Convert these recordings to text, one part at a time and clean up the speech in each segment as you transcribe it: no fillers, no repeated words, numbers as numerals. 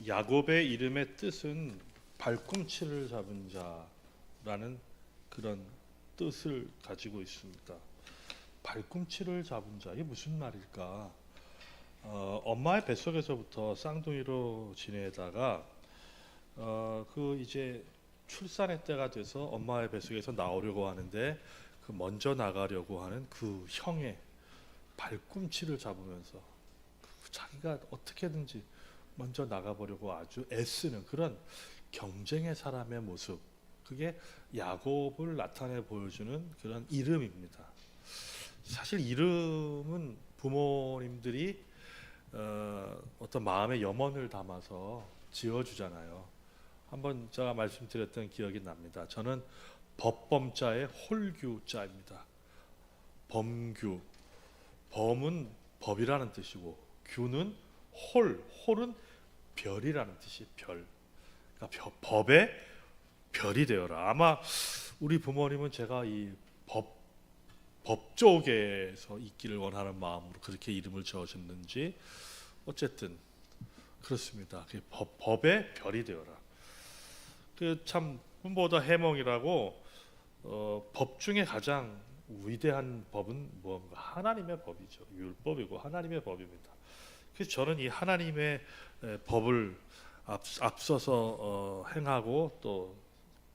야곱의 이름의 뜻은 발꿈치를 잡은 자라는 그런 뜻을 가지고 있습니다. 발꿈치를 잡은 자, 이게 무슨 말일까? 엄마의 뱃속에서부터 쌍둥이로 지내다가 그 이제 출산의 때가 돼서 엄마의 뱃속에서 나오려고 하는데 그 먼저 나가려고 하는 그 형의 발꿈치를 잡으면서 자기가 어떻게든지 먼저 나가보려고 아주 애쓰는 그런 경쟁의 사람의 모습, 그게 야곱을 나타내 보여주는 그런 이름입니다. 사실 이름은 부모님들이 어떤 마음의 염원을 담아서 지어주잖아요. 한번 제가 말씀드렸던 기억이 납니다. 저는 법범자의 홀규자입니다. 범규, 범은 법이라는 뜻이고 규는 홀은 별이라는 뜻이 별. 그러니까 법의 별이 되어라. 아마 우리 부모님은 제가 이 법 쪽에서 있기를 원하는 마음으로 그렇게 이름을 지어줬는지 어쨌든 그렇습니다. 법의 별이 되어라. 그 참 꿈보다 해몽이라고 법 중에 가장 위대한 법은 뭔가 하나님의 법이죠. 율법이고 하나님의 법입니다. 그래서 저는 이 하나님의 법을 앞서서 행하고 또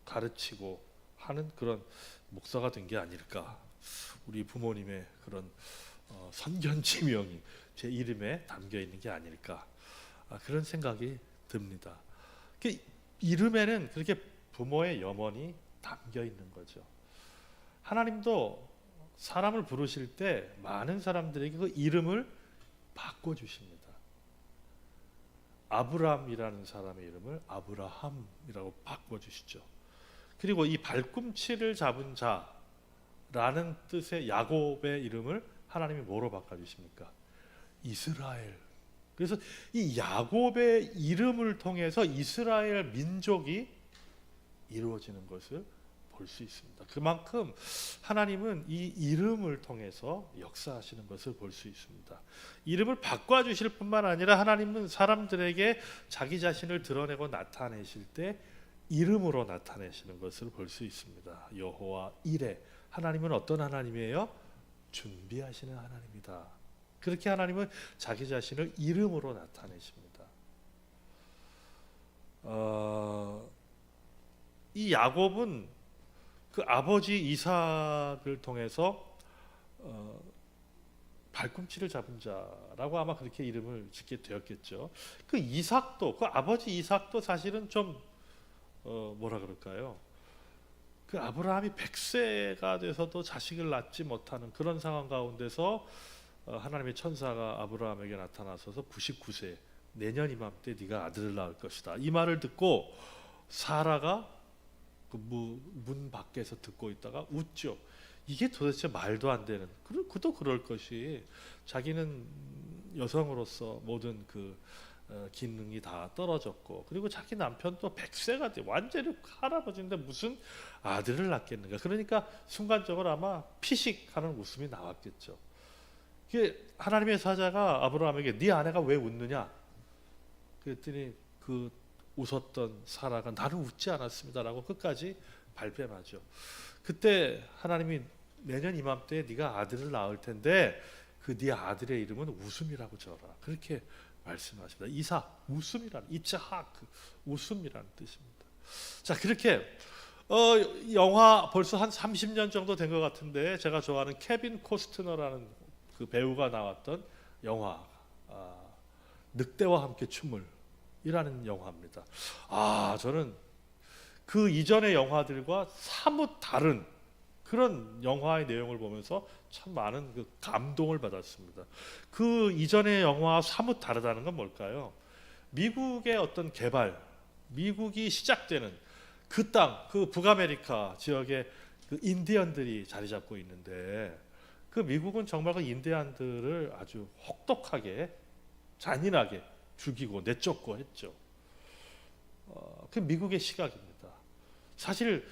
가르치고 하는 그런 목사가 된 게 아닐까. 우리 부모님의 그런 선견지명이 제 이름에 담겨 있는 게 아닐까. 그런 생각이 듭니다. 그 이름에는 그렇게 부모의 염원이 담겨 있는 거죠. 하나님도 사람을 부르실 때 많은 사람들에게 그 이름을 바꿔주십니다. 아브람이라는 사람의 이름을 아브라함이라고 바꿔주시죠. 그리고 이 발꿈치를 잡은 자라는 뜻의 야곱의 이름을 하나님이 뭐로 바꿔주십니까? 이스라엘. 그래서 이 야곱의 이름을 통해서 이스라엘 민족이 이루어지는 것을 볼 수 있습니다. 그만큼 하나님은 이 이름을 통해서 역사하시는 것을 볼 수 있습니다. 이름을 바꿔주실 뿐만 아니라 하나님은 사람들에게 자기 자신을 드러내고 나타내실 때 이름으로 나타내시는 것을 볼 수 있습니다. 여호와 이레, 하나님은 어떤 하나님이에요? 준비하시는 하나님이다. 그렇게 하나님은 자기 자신을 이름으로 나타내십니다. 이 야곱은 그 아버지 이삭을 통해서 발꿈치를 잡은 자라고 아마 그렇게 이름을 짓게 되었겠죠. 그 이삭도, 그 아버지 이삭도 사실은 좀 뭐라 그럴까요? 그 아브라함이 100세가 돼서도 자식을 낳지 못하는 그런 상황 가운데서 하나님의 천사가 아브라함에게 나타나서서 99세 내년 이맘때 네가 아들을 낳을 것이다. 이 말을 듣고 사라가 그 문 밖에서 듣고 있다가 웃죠. 이게 도대체 말도 안 되는. 그도 그럴 것이 자기는 여성으로서 모든 그 기능이 다 떨어졌고 그리고 자기 남편도 100세가 돼 완전히 할아버지인데 무슨 아들을 낳겠는가. 그러니까 순간적으로 아마 피식하는 웃음이 나왔겠죠. 하나님의 사자가 아브라함에게 네 아내가 왜 웃느냐 그랬더니 그 웃었던 사라가 나는 웃지 않았습니다라고 끝까지 발뺌하죠. 그때 하나님이 내년 이맘때 네가 아들을 낳을 텐데 그 네 아들의 이름은 웃음이라고 지어라 그렇게 말씀하십니다. 이삭 웃음이라는 이츠학 웃음이라는 뜻입니다. 자 그렇게 영화 벌써 한 30년 정도 된 것 같은데 제가 좋아하는 케빈 코스트너라는 그 배우가 나왔던 영화 늑대와 함께 춤을 이라는 영화입니다. 저는 그 이전의 영화들과 사뭇 다른 그런 영화의 내용을 보면서 참 많은 그 감동을 받았습니다. 그 이전의 영화와 사뭇 다르다는 건 뭘까요? 미국의 어떤 개발, 미국이 시작되는 그 땅, 그 북아메리카 지역에 그 인디언들이 자리 잡고 있는데 그 미국은 정말 그 인디언들을 아주 혹독하게 잔인하게 죽이고 내쫓고 했죠. 그 미국의 시각입니다. 사실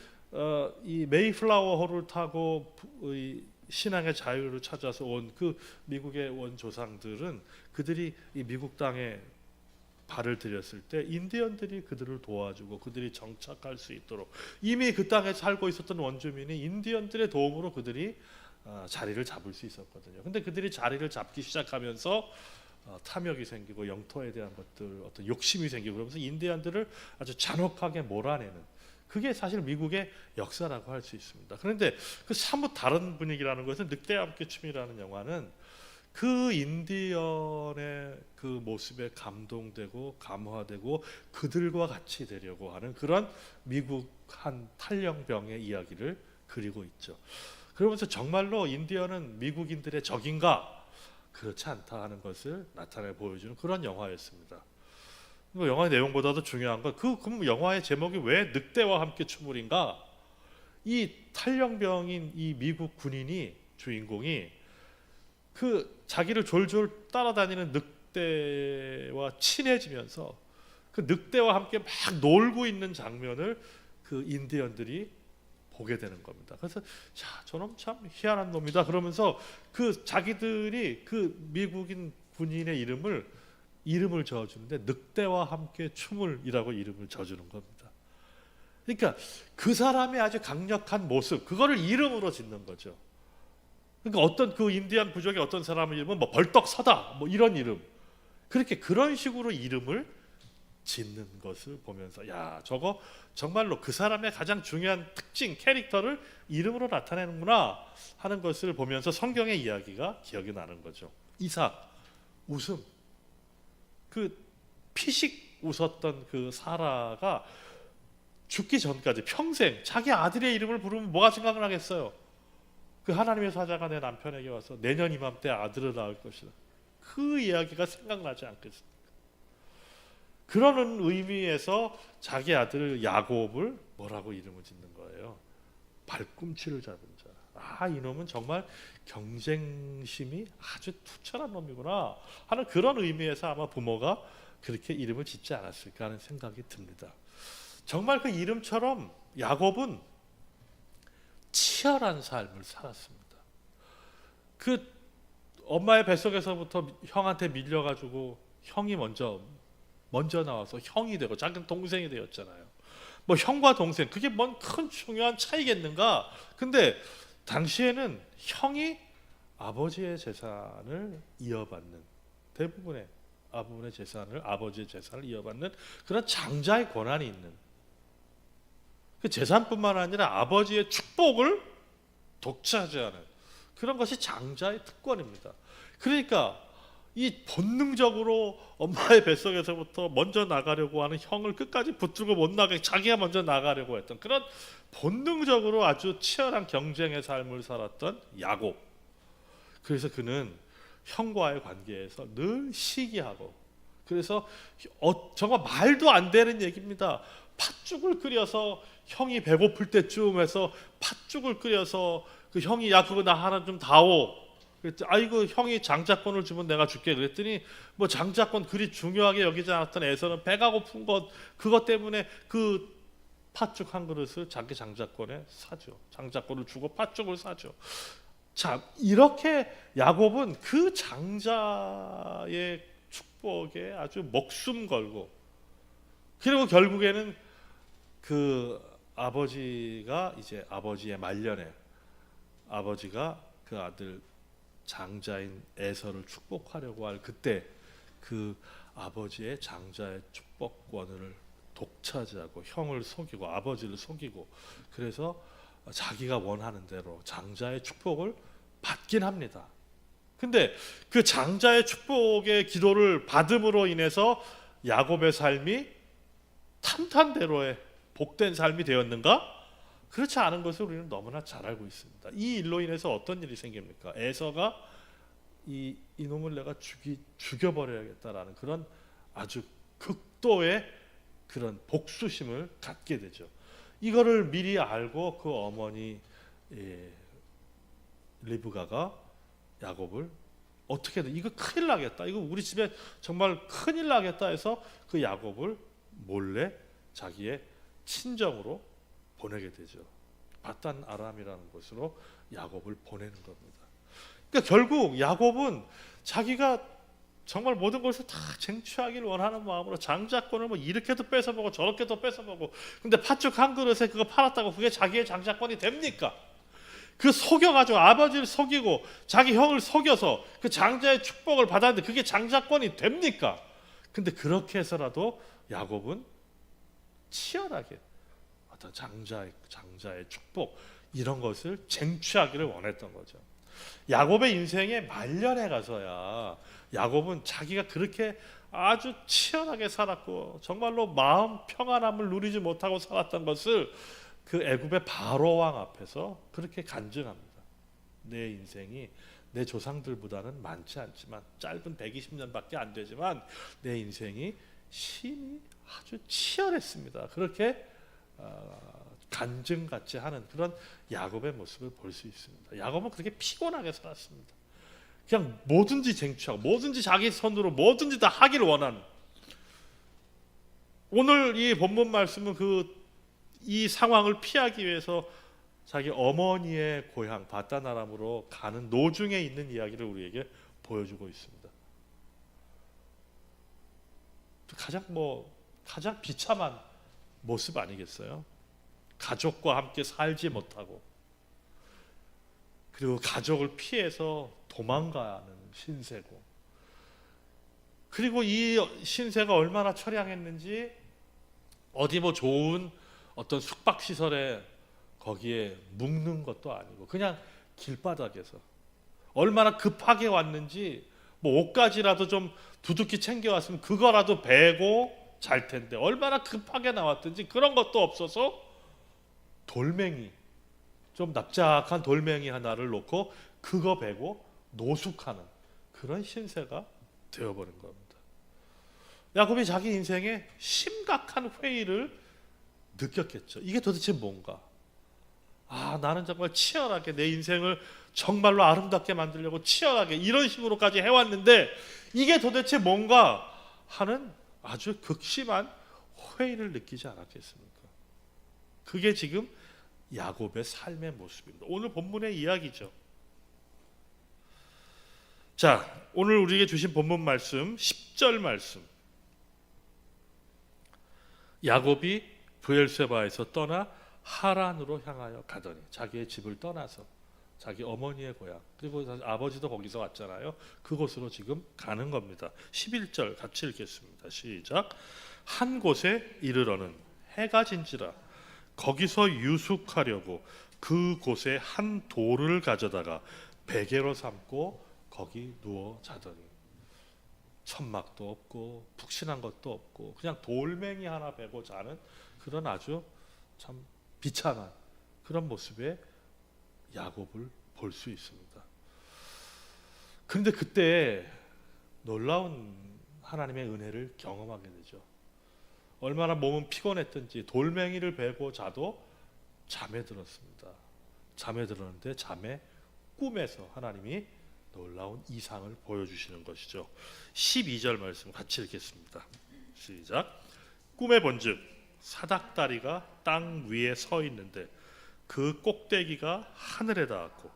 이 메이플라워호를 타고 신앙의 자유를 찾아서 온 그 미국의 원조상들은 그들이 이 미국 땅에 발을 들였을 때 인디언들이 그들을 도와주고 그들이 정착할 수 있도록 이미 그 땅에 살고 있었던 원주민이 인디언들의 도움으로 그들이 자리를 잡을 수 있었거든요. 근데 그들이 자리를 잡기 시작하면서 탐욕이 생기고 영토에 대한 것들 어떤 욕심이 생기고 그러면서 인디언들을 아주 잔혹하게 몰아내는 그게 사실 미국의 역사라고 할 수 있습니다. 그런데 그 사뭇 다른 분위기라는 것은 늑대와 함께 춤이라는 영화는 그 인디언의 그 모습에 감동되고 감화되고 그들과 같이 되려고 하는 그런 미국 한 탈영병의 이야기를 그리고 있죠. 그러면서 정말로 인디언은 미국인들의 적인가? 그렇지 않다 하는 것을 나타내 보여주는 그런 영화였습니다. 영화의 내용보다도 중요한 건 그럼 영화의 제목이 왜 늑대와 함께 춤을인가? 이 탈영병인 이 미국 군인이 주인공이 그 자기를 졸졸 따라다니는 늑대와 친해지면서 그 늑대와 함께 막 놀고 있는 장면을 그 인디언들이 보게 되는 겁니다. 그래서 자, 저놈 참 희한한 놈이다 그러면서 그 자기들이 그 미국인 군인의 이름을 지어주는데 늑대와 함께 춤을이라고 이름을 지어주는 겁니다. 그러니까 그 사람의 아주 강력한 모습 그거를 이름으로 짓는 거죠. 그러니까 어떤 그 인디안 부족의 어떤 사람의 이름은 뭐 벌떡 서다 뭐 이런 이름 그렇게 그런 식으로 이름을 짓는 것을 보면서 야 저거 정말로 그 사람의 가장 중요한 특징 캐릭터를 이름으로 나타내는구나 하는 것을 보면서 성경의 이야기가 기억이 나는 거죠. 이삭 웃음 그 피식 웃었던 그 사라가 죽기 전까지 평생 자기 아들의 이름을 부르면 뭐가 생각을 하겠어요? 그 하나님의 사자가 내 남편에게 와서 내년 이맘때 아들을 낳을 것이다. 그 이야기가 생각나지 않겠습니까? 그러는 의미에서 자기 아들 야곱을 뭐라고 이름을 짓는 거예요? 발꿈치를 잡은 자. 아, 이놈은 정말 경쟁심이 아주 투철한 놈이구나 하는 그런 의미에서 아마 부모가 그렇게 이름을 짓지 않았을까 하는 생각이 듭니다. 정말 그 이름처럼 야곱은 치열한 삶을 살았습니다. 그 엄마의 뱃속에서부터 형한테 밀려가지고 형이 먼저 나와서 형이 되고 작은 동생이 되었잖아요. 뭐 형과 동생 그게 뭔 큰 중요한 차이겠는가? 근데 당시에는 형이 아버지의 재산을 이어받는 대부분의 아버지의 재산을 이어받는 그런 장자의 권한이 있는 그 재산뿐만 아니라 아버지의 축복을 독차지하는 그런 것이 장자의 특권입니다. 그러니까 이 본능적으로 엄마의 뱃속에서부터 먼저 나가려고 하는 형을 끝까지 붙들고 못 나가게 자기가 먼저 나가려고 했던 그런 본능적으로 아주 치열한 경쟁의 삶을 살았던 야곱. 그래서 그는 형과의 관계에서 늘 시기하고 그래서 정말 말도 안 되는 얘기입니다. 팥죽을 끓여서 형이 배고플 때쯤 해서 팥죽을 끓여서 그 형이 야 그거 나 하나 좀 다오. 그랬더니 아이고 형이 장자권을 주면 내가 줄게. 그랬더니 뭐 장자권 그리 중요하게 여기지 않았던 에서는 배가 고픈 것 그것 때문에 그 팥죽 한 그릇을 자기 장자권에 사죠. 장자권을 주고 팥죽을 사죠. 자 이렇게 야곱은 그 장자의 축복에 아주 목숨 걸고 그리고 결국에는 그 아버지가 이제 아버지의 말년에 아버지가 그 아들 장자인 에서를 축복하려고 할 그때 그 아버지의 장자의 축복권을 독차지하고 형을 속이고 아버지를 속이고 그래서 자기가 원하는 대로 장자의 축복을 받긴 합니다. 근데 그 장자의 축복의 기도를 받음으로 인해서 야곱의 삶이 탄탄대로의 복된 삶이 되었는가? 그렇지 않은 것을 우리는 너무나 잘 알고 있습니다. 이 일로 인해서 어떤 일이 생깁니까? 에서가 이놈을 내가 죽여버려야겠다라는 그런 아주 극도의 그런 복수심을 갖게 되죠. 이거를 미리 알고 그 어머니 리브가가 야곱을 어떻게든 이거 큰일 나겠다. 이거 우리 집에 정말 큰일 나겠다 해서 그 야곱을 몰래 자기의 친정으로 보내게 되죠. 바단 아람이라는 곳으로 야곱을 보내는 겁니다. 그러니까 결국 야곱은 자기가 정말 모든 것을 다 쟁취하기를 원하는 마음으로 장자권을 뭐 이렇게도 뺏어보고 저렇게도 뺏어보고, 근데 팥죽 한 그릇에 그거 팔았다고 그게 자기의 장자권이 됩니까? 그 속여가지고 아버지를 속이고 자기 형을 속여서 그 장자의 축복을 받았는데 그게 장자권이 됩니까? 근데 그렇게 해서라도 야곱은 치열하게 어떤 장자의 축복 이런 것을 쟁취하기를 원했던 거죠. 야곱의 인생에 말년에 가서야 야곱은 자기가 그렇게 아주 치열하게 살았고 정말로 마음 평안함을 누리지 못하고 살았던 것을 그 애굽의 바로 왕 앞에서 그렇게 간증합니다. 내 인생이 내 조상들보다는 많지 않지만 짧은 120년밖에 안 되지만 내 인생이 심히 아주 치열했습니다. 그렇게 간증같이 하는 그런 야곱의 모습을 볼 수 있습니다. 야곱은 그렇게 피곤하게 살았습니다. 그냥 뭐든지 쟁취하고 뭐든지 자기 손으로 뭐든지 다 하기를 원하는. 오늘 이 본문 말씀은 이 상황을 피하기 위해서 자기 어머니의 고향 바다나람으로 가는 노중에 있는 이야기를 우리에게 보여주고 있습니다. 가장 비참한 모습 아니겠어요? 가족과 함께 살지 못하고 그리고 가족을 피해서 도망가는 신세고, 그리고 이 신세가 얼마나 처량했는지 어디 뭐 좋은 어떤 숙박시설에 거기에 묵는 것도 아니고 그냥 길바닥에서 얼마나 급하게 왔는지 뭐 옷가지라도 좀 두둑히 챙겨왔으면 그거라도 베고 잘 텐데 얼마나 급하게 나왔든지 그런 것도 없어서 돌멩이, 좀 납작한 돌멩이 하나를 놓고 그거 베고 노숙하는 그런 신세가 되어버린 겁니다. 야곱이 자기 인생에 심각한 회의를 느꼈겠죠. 이게 도대체 뭔가? 나는 정말 치열하게 내 인생을 정말로 아름답게 만들려고 치열하게 이런 식으로까지 해왔는데 이게 도대체 뭔가 하는 아주 극심한 회의를 느끼지 않았겠습니까? 그게 지금 야곱의 삶의 모습입니다. 오늘 본문의 이야기죠. 자, 오늘 우리에게 주신 본문 말씀 10절 말씀. 야곱이 브엘세바에서 떠나 하란으로 향하여 가더니, 자기의 집을 떠나서 자기 어머니의 고향, 그리고 아버지도 거기서 왔잖아요. 그곳으로 지금 가는 겁니다. 11절 같이 읽겠습니다. 시작. 한 곳에 이르러는 해가 진지라 거기서 유숙하려고 그 곳에 한 돌을 가져다가 베개로 삼고 거기 누워 자더니, 천막도 없고 푹신한 것도 없고 그냥 돌멩이 하나 베고 자는 그런 아주 참 비참한 그런 모습의 야곱을 볼 수 있습니다. 그런데 그때 놀라운 하나님의 은혜를 경험하게 되죠. 얼마나 몸은 피곤했던지 돌멩이를 베고 자도 잠에 들었습니다. 잠에 들었는데 잠에 꿈에서 하나님이 놀라운 이상을 보여주시는 것이죠. 12절 말씀 같이 읽겠습니다. 시작. 꿈에 본즉 사닥다리가 땅 위에 서 있는데 그 꼭대기가 하늘에 닿았고,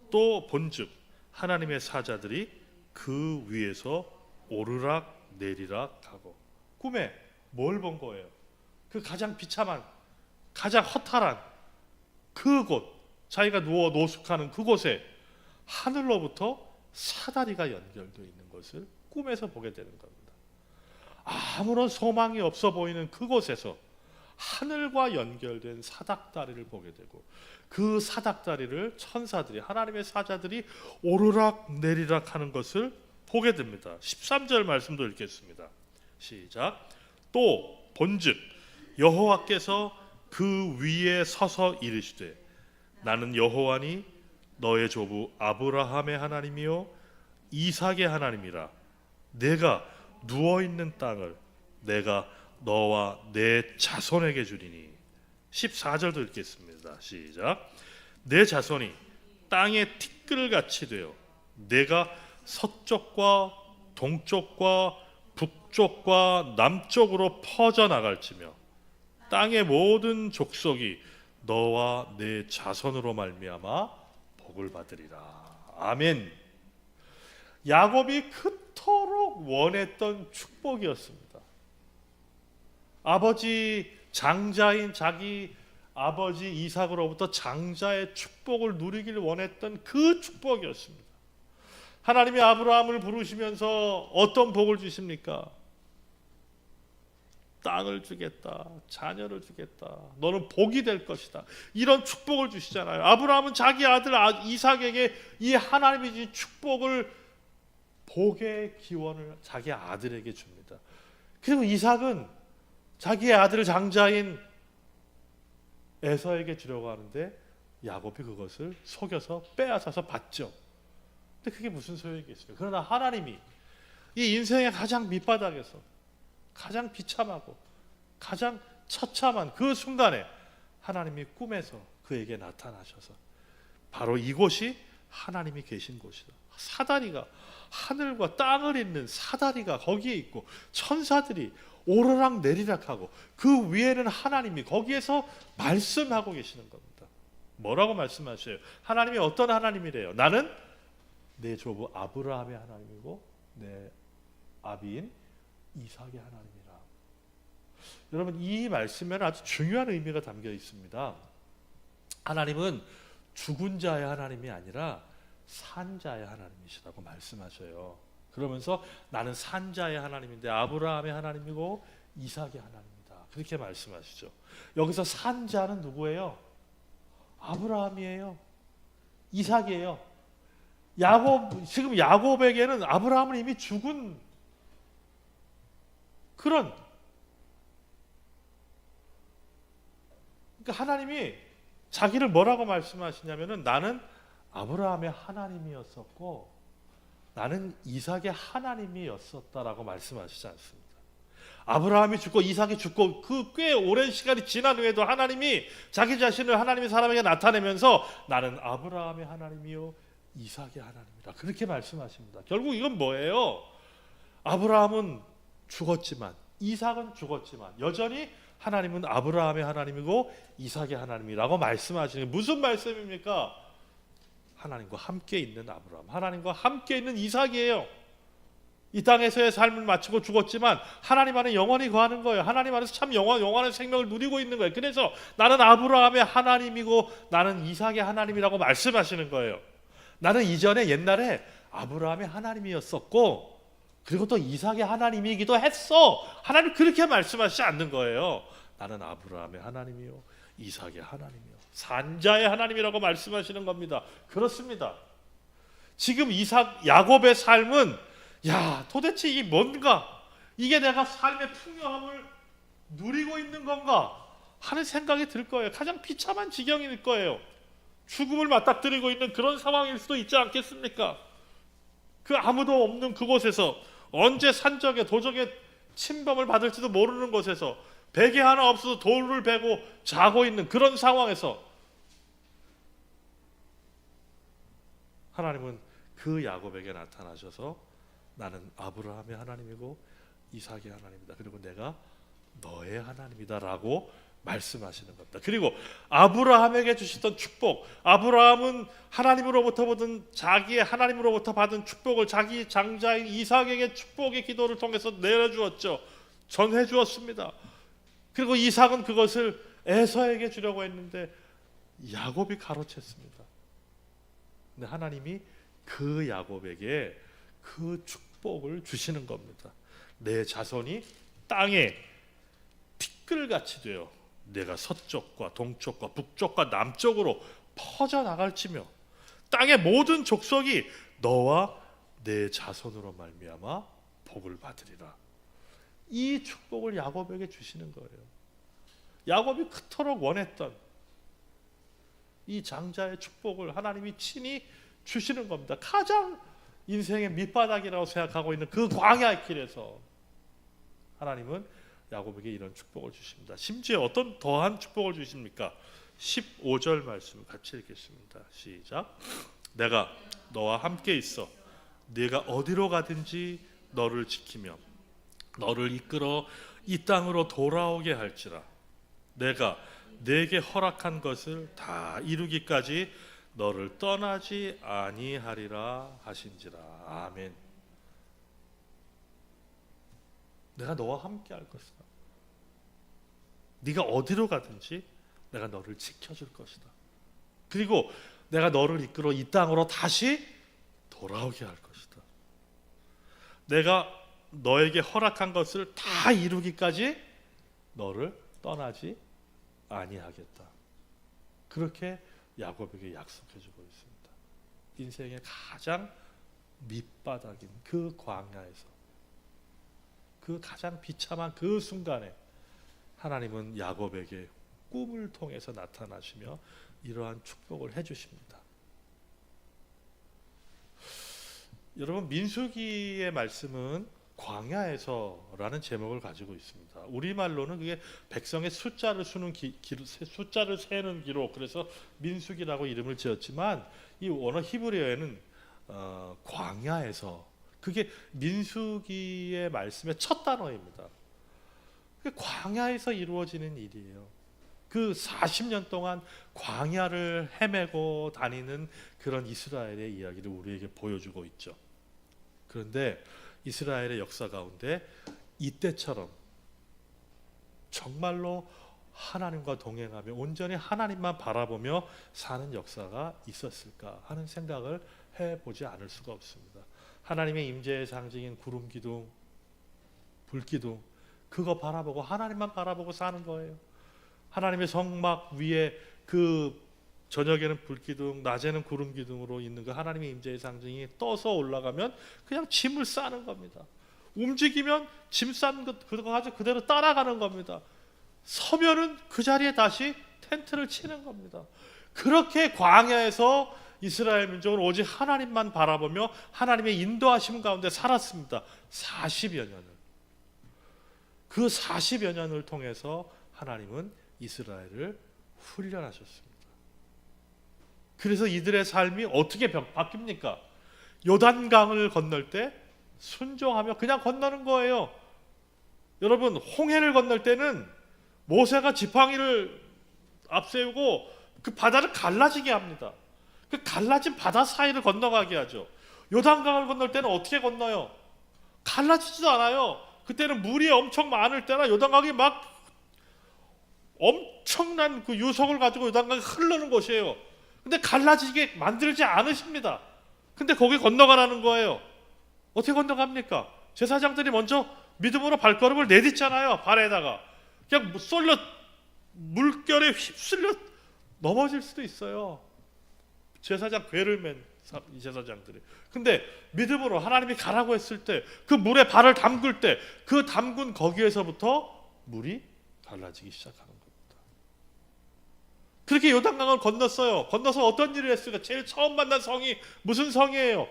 또 본즉 하나님의 사자들이 그 위에서 오르락 내리락 하고. 꿈에 뭘 본 거예요? 그 가장 비참한, 가장 허탈한 그곳, 자기가 누워 노숙하는 그곳에 하늘로부터 사다리가 연결되어 있는 것을 꿈에서 보게 되는 겁니다. 아무런 소망이 없어 보이는 그곳에서 하늘과 연결된 사닥다리를 보게 되고, 그 사닥다리를 천사들이, 하나님의 사자들이 오르락 내리락 하는 것을 보게 됩니다. 13절 말씀도 읽겠습니다. 시작. 또 본즉 여호와께서 그 위에 서서 이르시되 나는 여호와니 너의 조부 아브라함의 하나님이요 이삭의 하나님이라. 내가 누워 있는 땅을 내가 너와 내 자손에게 주리니. 14절도 읽겠습니다. 시작. 내 자손이 땅의 티끌같이 되어 내가 서쪽과 동쪽과 북쪽과 남쪽으로 퍼져나갈지며 땅의 모든 족속이 너와 내 자손으로 말미암아 복을 받으리라. 아멘. 야곱이 그토록 원했던 축복이었습니다. 아버지 장자인 자기 아버지 이삭으로부터 장자의 축복을 누리길 원했던 그 축복이었습니다. 하나님이 아브라함을 부르시면서 어떤 복을 주십니까? 땅을 주겠다, 자녀를 주겠다, 너는 복이 될 것이다, 이런 축복을 주시잖아요. 아브라함은 자기 아들 이삭에게 이 하나님이 주신 축복을, 복의 기원을 자기 아들에게 줍니다. 그리고 이삭은 자기의 아들 장자인 에서에게 주려고 하는데 야곱이 그것을 속여서 빼앗아서 받죠. 근데 그게 무슨 소용이겠어요? 그러나 하나님이 이 인생의 가장 밑바닥에서 가장 비참하고 가장 처참한 그 순간에 하나님이 꿈에서 그에게 나타나셔서 바로 이곳이 하나님이 계신 곳이다. 사다리가, 하늘과 땅을 잇는 사다리가 거기에 있고 천사들이 오르락 내리락하고 그 위에는 하나님이 거기에서 말씀하고 계시는 겁니다. 뭐라고 말씀하셔요? 하나님이 어떤 하나님이래요? 나는 내 조부 아브라함의 하나님이고 내 아비인 이삭의 하나님이라. 여러분, 이 말씀에는 아주 중요한 의미가 담겨 있습니다. 하나님은 죽은 자의 하나님이 아니라 산자의 하나님이시라고 말씀하셔요. 그러면서 나는 산자의 하나님인데 아브라함의 하나님이고 이삭의 하나님이다, 그렇게 말씀하시죠. 여기서 산자는 누구예요? 아브라함이에요. 이삭이에요. 지금 야곱에게는 아브라함은 이미 죽은 그런, 그러니까 하나님이 자기를 뭐라고 말씀하시냐면은 나는 아브라함의 하나님이었었고 나는 이삭의 하나님이었었다라고 말씀하시지 않습니다. 아브라함이 죽고 이삭이 죽고 그 꽤 오랜 시간이 지난 후에도 하나님이 자기 자신을 하나님의 사람에게 나타내면서 나는 아브라함의 하나님이요 이삭의 하나님이라, 그렇게 말씀하십니다. 결국 이건 뭐예요? 아브라함은 죽었지만 이삭은 죽었지만 여전히 하나님은 아브라함의 하나님이고 이삭의 하나님이라고 말씀하시는, 무슨 말씀입니까? 하나님과 함께 있는 아브라함, 하나님과 함께 있는 이삭이에요. 이 땅에서의 삶을 마치고 죽었지만 하나님 안에 영원히 거하는 거예요. 하나님 안에서 참 영원한 생명을 누리고 있는 거예요. 그래서 나는 아브라함의 하나님이고 나는 이삭의 하나님이라고 말씀하시는 거예요. 나는 이전에 옛날에 아브라함의 하나님이었었고 그리고 또 이삭의 하나님이기도 했어. 하나님 그렇게 말씀하시지 않는 거예요. 나는 아브라함의 하나님이요 이삭의 하나님이요 산자의 하나님이라고 말씀하시는 겁니다. 그렇습니다. 지금 야곱의 삶은 도대체 이게 뭔가, 이게 내가 삶의 풍요함을 누리고 있는 건가 하는 생각이 들 거예요. 가장 비참한 지경일 거예요. 죽음을 맞닥뜨리고 있는 그런 상황일 수도 있지 않겠습니까? 그 아무도 없는 그곳에서 언제 산적에 도적의 침범을 받을지도 모르는 곳에서 베개 하나 없어서 돌을 베고 자고 있는 그런 상황에서 하나님은 그 야곱에게 나타나셔서 나는 아브라함의 하나님이고 이삭의 하나님이다, 그리고 내가 너의 하나님이다 라고 말씀하시는 겁니다. 그리고 아브라함에게 주셨던 축복, 아브라함은 하나님으로부터 받은 축복을 자기 장자인 이삭에게 축복의 기도를 통해서 내려주었죠. 전해 주었습니다. 그리고 이삭은 그것을 에서에게 주려고 했는데 야곱이 가로챘습니다. 근데 하나님이 그 야곱에게 그 축복을 주시는 겁니다. 내 자손이 땅에 티끌같이 되어 내가 서쪽과 동쪽과 북쪽과 남쪽으로 퍼져나갈지며 땅의 모든 족속이 너와 내 자손으로 말미암아 복을 받으리라. 이 축복을 야곱에게 주시는 거예요. 야곱이 그토록 원했던 이 장자의 축복을 하나님이 친히 주시는 겁니다. 가장 인생의 밑바닥이라고 생각하고 있는 그 광야의 길에서 하나님은 야곱에게 이런 축복을 주십니다. 심지어 어떤 더한 축복을 주십니까? 15절 말씀 같이 읽겠습니다. 시작. 내가 너와 함께 있어 네가 어디로 가든지 너를 지키며 너를 이끌어 이 땅으로 돌아오게 할지라. 내가 네게 허락한 것을 다 이루기까지 너를 떠나지 아니하리라 하신지라. 아멘. 내가 너와 함께 할 것이다. 네가 어디로 가든지 내가 너를 지켜줄 것이다. 그리고 내가 너를 이끌어 이 땅으로 다시 돌아오게 할 것이다. 내가 너에게 허락한 것을 다 이루기까지 너를 떠나지 아니하겠다. 그렇게 야곱에게 약속해주고 있습니다. 인생의 가장 밑바닥인 그 광야에서, 그 가장 비참한 그 순간에 하나님은 야곱에게 꿈을 통해서 나타나시며 이러한 축복을 해주십니다. 여러분, 민수기의 말씀은 광야에서라는 제목을 가지고 있습니다. 우리말로는 그게 백성의 숫자를 숫자를 세는 기록, 그래서 민수기라고 이름을 지었지만 이 원어 히브리어에는 광야에서, 그게 민수기의 말씀의 첫 단어입니다. 그게 광야에서 이루어지는 일이에요. 그 40년 동안 광야를 헤매고 다니는 그런 이스라엘의 이야기를 우리에게 보여주고 있죠. 그런데 이스라엘의 역사 가운데 이때처럼 정말로 하나님과 동행하며 온전히 하나님만 바라보며 사는 역사가 있었을까 하는 생각을 해보지 않을 수가 없습니다. 하나님의 임재의 상징인 구름 기둥, 불 기둥, 그거 바라보고 하나님만 바라보고 사는 거예요. 하나님의 성막 위에 그 저녁에는 불기둥, 낮에는 구름 기둥으로 있는 그 하나님의 임재의 상징이 떠서 올라가면 그냥 짐을 싸는 겁니다. 움직이면 짐 싸는 것 그거 가지고 그대로 따라가는 겁니다. 서면은 그 자리에 다시 텐트를 치는 겁니다. 그렇게 광야에서 이스라엘 민족은 오직 하나님만 바라보며 하나님의 인도하심 가운데 살았습니다. 40여 년을. 그 40여 년을 통해서 하나님은 이스라엘을 훈련하셨습니다. 그래서 이들의 삶이 어떻게 바뀝니까? 요단강을 건널 때 순종하며 그냥 건너는 거예요. 여러분, 홍해를 건널 때는 모세가 지팡이를 앞세우고 그 바다를 갈라지게 합니다. 그 갈라진 바다 사이를 건너가게 하죠. 요단강을 건널 때는 어떻게 건너요? 갈라지지도 않아요. 그때는 물이 엄청 많을 때나 요단강이 막 엄청난 그 유속을 가지고 요단강이 흐르는 곳이에요. 근데 갈라지게 만들지 않으십니다. 근데 거기 건너가라는 거예요. 어떻게 건너갑니까? 제사장들이 먼저 믿음으로 발걸음을 내딛잖아요. 발에다가 그냥 물결에 휩쓸려 넘어질 수도 있어요. 제사장 궤를 맨 이 제사장들이. 근데 믿음으로 하나님이 가라고 했을 때 그 물에 발을 담글 때 그 담근 거기에서부터 물이 갈라지기 시작하는 겁니다. 그렇게 요단강을 건넜어요. 건너서 어떤 일을 했을까? 제일 처음 만난 성이 무슨 성이에요?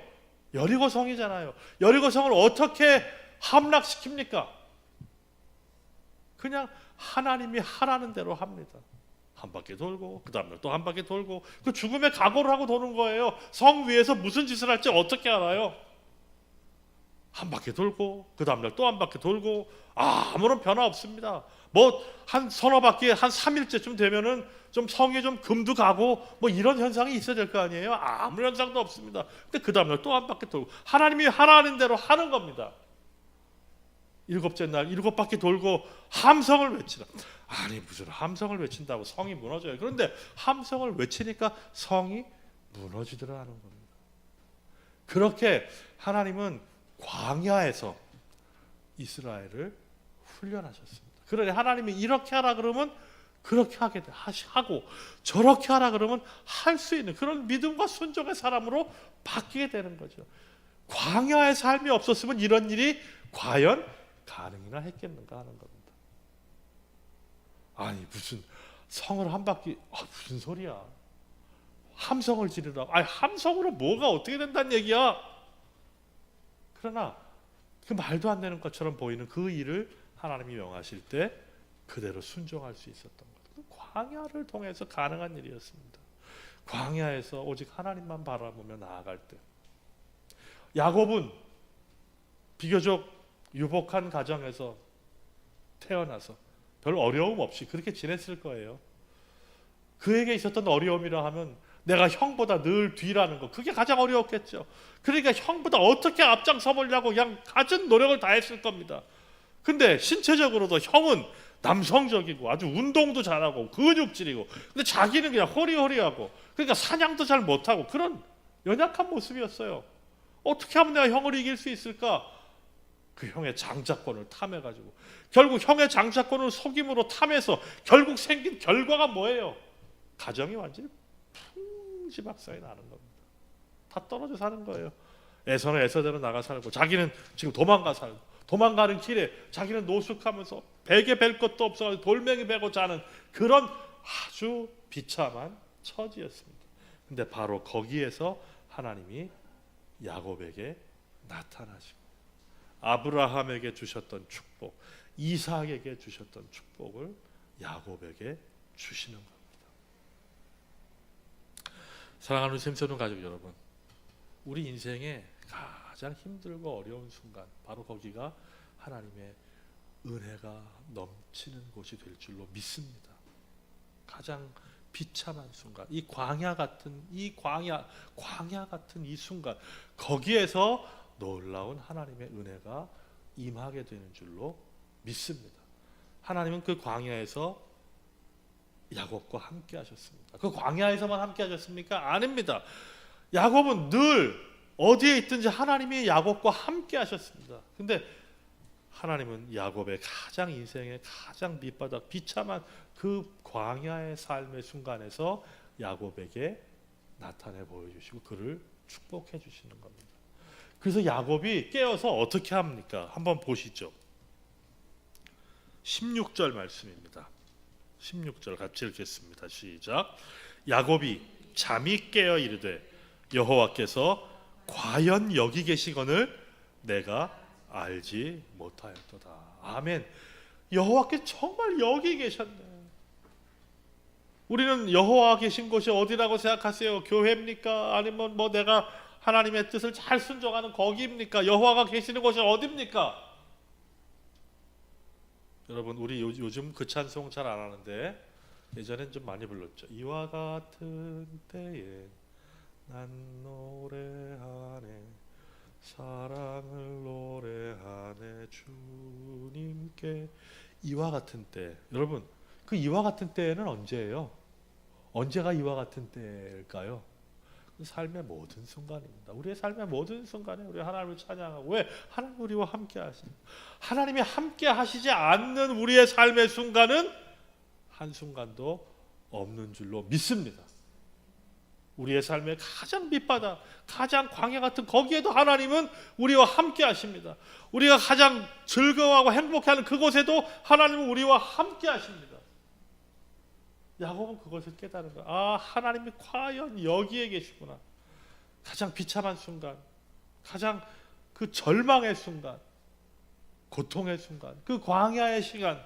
여리고 성이잖아요. 여리고 성을 어떻게 함락시킵니까? 그냥 하나님이 하라는 대로 합니다. 한 바퀴 돌고 그 다음날 또 한 바퀴 돌고 그 죽음의 각오를 하고 도는 거예요. 성 위에서 무슨 짓을 할지 어떻게 알아요? 한 바퀴 돌고 그 다음날 또 한 바퀴 돌고 아무런 변화 없습니다. 뭐 한 서너 바퀴 한 3일째쯤 되면은 좀 성이 좀 금도 가고 뭐 이런 현상이 있어야 될 거 아니에요? 아무 현상도 없습니다. 근데 그 다음날 또 한 바퀴 돌고 하나님이 하라는 대로 하는 겁니다. 일곱째 날 7바퀴 돌고 함성을 외치라. 아니 무슨 함성을 외친다고 성이 무너져요. 그런데 함성을 외치니까 성이 무너지더라는 겁니다. 그렇게 하나님은 광야에서 이스라엘을 훈련하셨습니다. 그러니 하나님이 이렇게 하라 그러면 그렇게 하고 저렇게 하라 그러면 할 수 있는 그런 믿음과 순종의 사람으로 바뀌게 되는 거죠. 광야의 삶이 없었으면 이런 일이 과연 가능이나 했겠는가 하는 겁니다. 아니 무슨 성을 한 바퀴 무슨 소리야? 함성을 지르라. 아니 함성으로 뭐가 어떻게 된다는 얘기야? 그러나 그 말도 안 되는 것처럼 보이는 그 일을 하나님이 명하실 때 그대로 순종할 수 있었던 것. 광야를 통해서 가능한 일이었습니다. 광야에서 오직 하나님만 바라보며 나아갈 때 야곱은 비교적 유복한 가정에서 태어나서 별 어려움 없이 그렇게 지냈을 거예요. 그에게 있었던 어려움이라 하면 내가 형보다 늘 뒤라는 거, 그게 가장 어려웠겠죠. 그러니까 형보다 어떻게 앞장서 보려고 그냥 갖은 노력을 다했을 겁니다. 근데 신체적으로도 형은 남성적이고 아주 운동도 잘하고 근육질이고, 근데 자기는 그냥 허리허리하고, 그러니까 사냥도 잘 못하고 그런 연약한 모습이었어요. 어떻게 하면 내가 형을 이길 수 있을까? 그 형의 장자권을 탐해가지고 결국 형의 장자권을 속임으로 탐해서 결국 생긴 결과가 뭐예요? 가정이 완전히 풍지박산이 나는 겁니다. 다 떨어져 사는 거예요. 애서는 애서대로 나가 살고, 자기는 지금 도망가 살고, 도망가는 길에 자기는 노숙하면서 베개 벨 것도 없어가지고 돌멩이 베고 자는 그런 아주 비참한 처지였습니다. 근데 바로 거기에서 하나님이 야곱에게 나타나시고 아브라함에게 주셨던 축복, 이삭에게 주셨던 축복을 야곱에게 주시는 겁니다. 사랑하는 샘선은 가족 여러분, 우리 인생에 가장 힘들고 어려운 순간, 바로 거기가 하나님의 은혜가 넘치는 곳이 될 줄로 믿습니다. 가장 비참한 순간, 이 광야 같은 이 순간, 거기에서 놀라운 하나님의 은혜가 임하게 되는 줄로 믿습니다. 하나님은 그 광야에서 야곱과 함께 하셨습니다. 그 광야에서만 함께 하셨습니까? 아닙니다. 야곱은 늘 어디에 있든지 하나님이 야곱과 함께 하셨습니다. 근데 하나님은 야곱의 가장 인생의 가장 밑바닥 비참한 그 광야의 삶의 순간에서 야곱에게 나타내 보여주시고 그를 축복해 주시는 겁니다. 그래서 야곱이 깨어서 어떻게 합니까? 한번 보시죠. 16절 말씀입니다. 16절 같이 읽겠습니다. 시작. 야곱이 잠이 깨어 이르되 여호와께서 과연 여기 계시거늘 내가 알지 못하였도다. 아멘. 여호와께서 정말 여기 계셨네. 우리는 여호와 계신 곳이 어디라고 생각하세요? 교회입니까? 아니면 뭐 내가 하나님의 뜻을 잘 순종하는 거기입니까? 여호와가 계시는 곳이 어디입니까? 여러분, 우리 요즘 그 찬송 잘 안 하는데 예전엔 좀 많이 불렀죠. 이와 같은 때에 난 노래하네, 사랑을 노래하네 주님께. 이와 같은 때, 여러분, 그 이와 같은 때는 언제예요? 언제가 이와 같은 때일까요? 그 삶의 모든 순간입니다. 우리의 삶의 모든 순간에 우리 하나님을 찬양하고, 왜? 하나님 우리와 함께 하시죠. 하나님이 함께 하시지 않는 우리의 삶의 순간은 한순간도 없는 줄로 믿습니다. 우리의 삶의 가장 밑바닥, 가장 광야 같은 거기에도 하나님은 우리와 함께 하십니다. 우리가 가장 즐거워하고 행복해하는 그곳에도 하나님은 우리와 함께 하십니다. 야곱은 그것을 깨달은 거야. 아, 하나님이 과연 여기에 계시구나. 가장 비참한 순간, 가장 그 절망의 순간, 고통의 순간, 그 광야의 시간,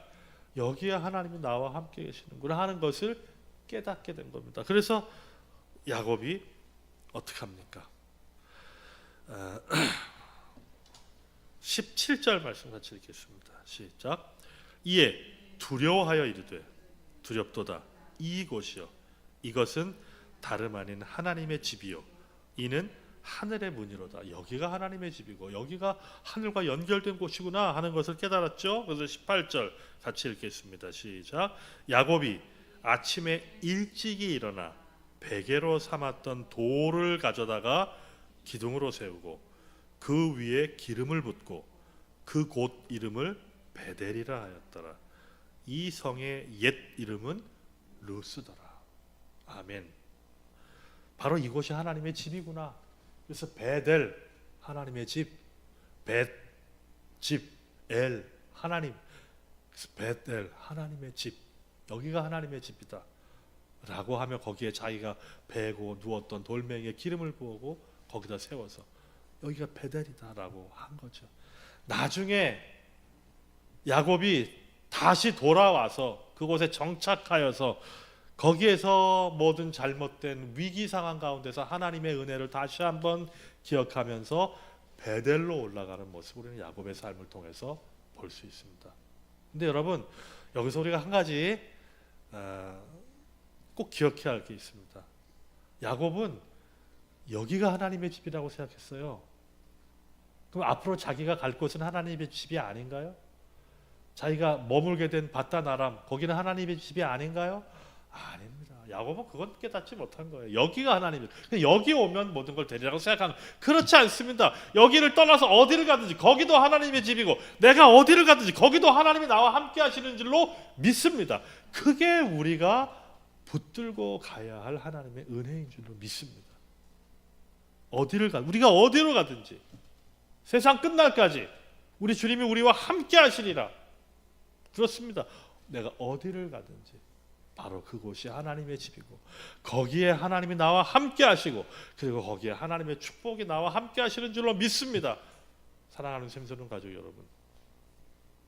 여기에 하나님이 나와 함께 계시는구나 하는 것을 깨닫게 된 겁니다. 그래서 야곱이 어떻게 합니까? 17절 말씀 같이 읽겠습니다. 시작. 이에 두려워하여 이르되 두렵도다. 이곳이요, 이것은 다름 아닌 하나님의 집이요, 이는 하늘의 문이로다. 여기가 하나님의 집이고 여기가 하늘과 연결된 곳이구나 하는 것을 깨달았죠. 그래서 18절 같이 읽겠습니다. 시작. 야곱이 아침에 일찍이 일어나 베개로 삼았던 돌을 가져다가 기둥으로 세우고 그 위에 기름을 붓고 그 곳 이름을 베델이라 하였더라. 이 성의 옛 이름은 루스더라. 아멘. 바로 이곳이 하나님의 집이구나. 그래서 베델, 하나님의 집, 집, 엘, 하나님. 그래서 베델, 하나님의 집, 여기가 하나님의 집이다 라고 하며 거기에 자기가 베고 누웠던 돌멩이에 기름을 부어고 거기다 세워서 여기가 베델이다 라고 한 거죠. 나중에 야곱이 다시 돌아와서 그곳에 정착하여서 거기에서 모든 잘못된 위기 상황 가운데서 하나님의 은혜를 다시 한번 기억하면서 베델로 올라가는 모습을 우리는 야곱의 삶을 통해서 볼 수 있습니다. 근데 여러분, 여기서 우리가 한 가지 꼭 기억해야 할 게 있습니다. 야곱은 여기가 하나님의 집이라고 생각했어요. 그럼 앞으로 자기가 갈 곳은 하나님의 집이 아닌가요? 자기가 머물게 된 바단 아람, 거기는 하나님의 집이 아닌가요? 아닙니다. 야곱은 그건 깨닫지 못한 거예요. 여기가 하나님이에요. 여기 오면 모든 걸 되리라고 생각하는, 그렇지 않습니다. 여기를 떠나서 어디를 가든지 거기도 하나님의 집이고, 내가 어디를 가든지 거기도 하나님이 나와 함께 하시는 줄로 믿습니다. 그게 우리가 붙들고 가야 할 하나님의 은혜인 줄로 믿습니다. 우리가 어디로 가든지 세상 끝날까지 우리 주님이 우리와 함께 하시리라. 그렇습니다. 내가 어디를 가든지 바로 그곳이 하나님의 집이고, 거기에 하나님이 나와 함께 하시고, 그리고 거기에 하나님의 축복이 나와 함께 하시는 줄로 믿습니다. 사랑하는 샘소는 가족 여러분,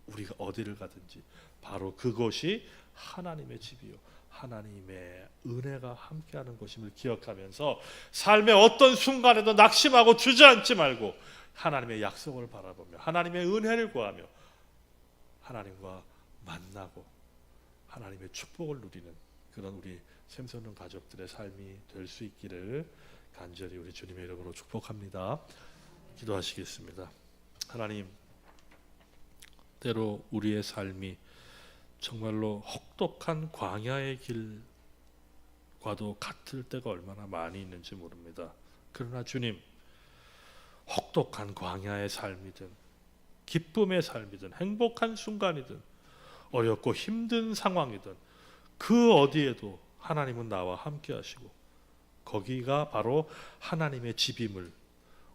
우리가 어디를 가든지 바로 그곳이 하나님의 집이요, 하나님의 은혜가 함께하는 곳임을 기억하면서 삶의 어떤 순간에도 낙심하고 주저앉지 말고 하나님의 약속을 바라보며 하나님의 은혜를 구하며 하나님과 만나고 하나님의 축복을 누리는 그런 우리 샘소는 가족들의 삶이 될 수 있기를 간절히 우리 주님의 이름으로 축복합니다. 기도하시겠습니다. 하나님, 때로 우리의 삶이 정말로 혹독한 광야의 길과도 같을 때가 얼마나 많이 있는지 모릅니다. 그러나 주님, 혹독한 광야의 삶이든 기쁨의 삶이든 행복한 순간이든 어렵고 힘든 상황이든 그 어디에도 하나님은 나와 함께 하시고, 거기가 바로 하나님의 집임을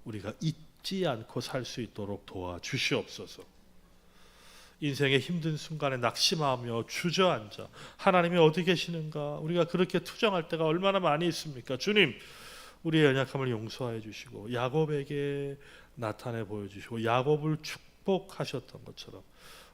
우리가 잊지 않고 살 수 있도록 도와주시옵소서. 인생의 힘든 순간에 낙심하며 주저앉아 하나님이 어디 계시는가, 우리가 그렇게 투정할 때가 얼마나 많이 있습니까? 주님, 우리의 연약함을 용서해 주시고 야곱에게 나타내 보여주시고 야곱을 축복하셨던 것처럼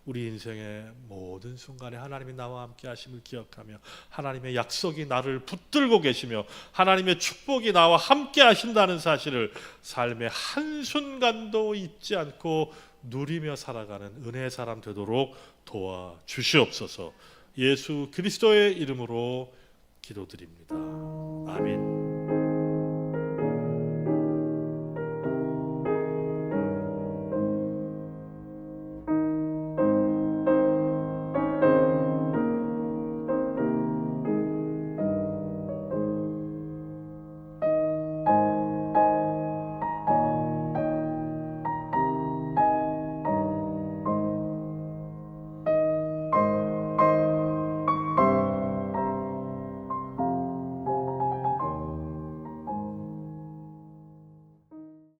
우리 인생의 모든 순간에 하나님이 나와 함께 하심을 기억하며 하나님의 약속이 나를 붙들고 계시며 하나님의 축복이 나와 함께 하신다는 사실을 삶의 한순간도 잊지 않고 누리며 살아가는 은혜의 사람 되도록 도와주시옵소서. 예수 그리스도의 이름으로 기도드립니다. 아멘.